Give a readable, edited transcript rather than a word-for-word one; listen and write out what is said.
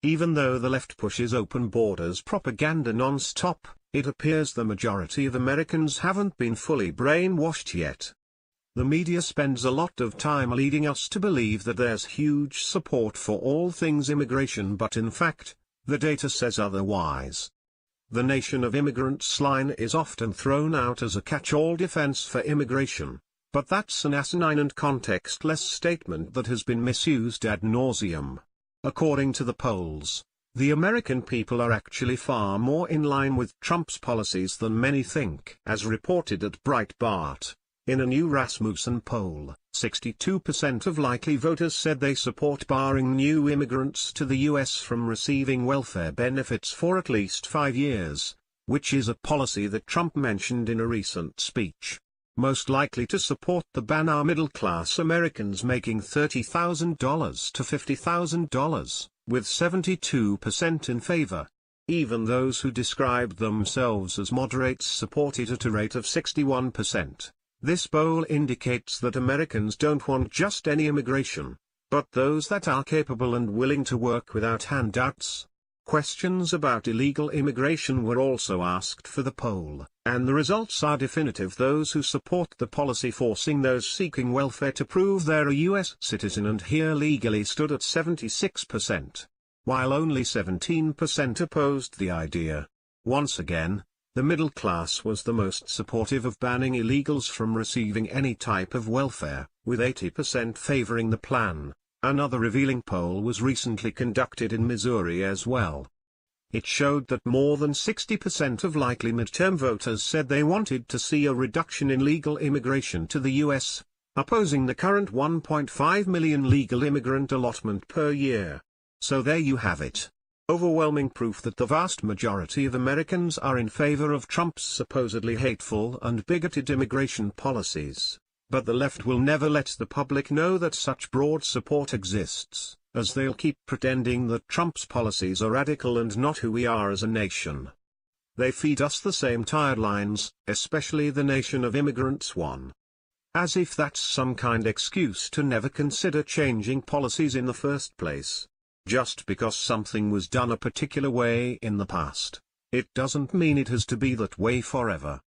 Even though the left pushes open borders propaganda non-stop, it appears the majority of Americans haven't been fully brainwashed yet. The media spends a lot of time leading us to believe that there's huge support for all things immigration, but in fact, the data says otherwise. The Nation of Immigrants line is often thrown out as a catch-all defense for immigration, but that's an asinine and contextless statement that has been misused ad nauseum. According to the polls, the American people are actually far more in line with Trump's policies than many think. As reported at Breitbart, in a new Rasmussen poll, 62% of likely voters said they support barring new immigrants to the U.S. from receiving welfare benefits for at least 5 years, which is a policy that Trump mentioned in a recent speech. Most likely to support the ban are middle-class Americans making $30,000 to $50,000, with 72% in favor. Even those who described themselves as moderates supported at a rate of 61%. This poll indicates that Americans don't want just any immigration, but those that are capable and willing to work without handouts. Questions about illegal immigration were also asked for the poll, and the results are definitive. Those who support the policy forcing those seeking welfare to prove they're a U.S. citizen and here legally stood at 76%, while only 17% opposed the idea. Once again, the middle class was the most supportive of banning illegals from receiving any type of welfare, with 80% favoring the plan. Another revealing poll was recently conducted in Missouri as well. It showed that more than 60% of likely midterm voters said they wanted to see a reduction in legal immigration to the U.S., opposing the current 1.5 million legal immigrant allotment per year. So there you have it. Overwhelming proof that the vast majority of Americans are in favor of Trump's supposedly hateful and bigoted immigration policies. But the left will never let the public know that such broad support exists, as they'll keep pretending that Trump's policies are radical and not who we are as a nation. They feed us the same tired lines, especially the Nation of Immigrants one. As if that's some kind of excuse to never consider changing policies in the first place. Just because something was done a particular way in the past, it doesn't mean it has to be that way forever.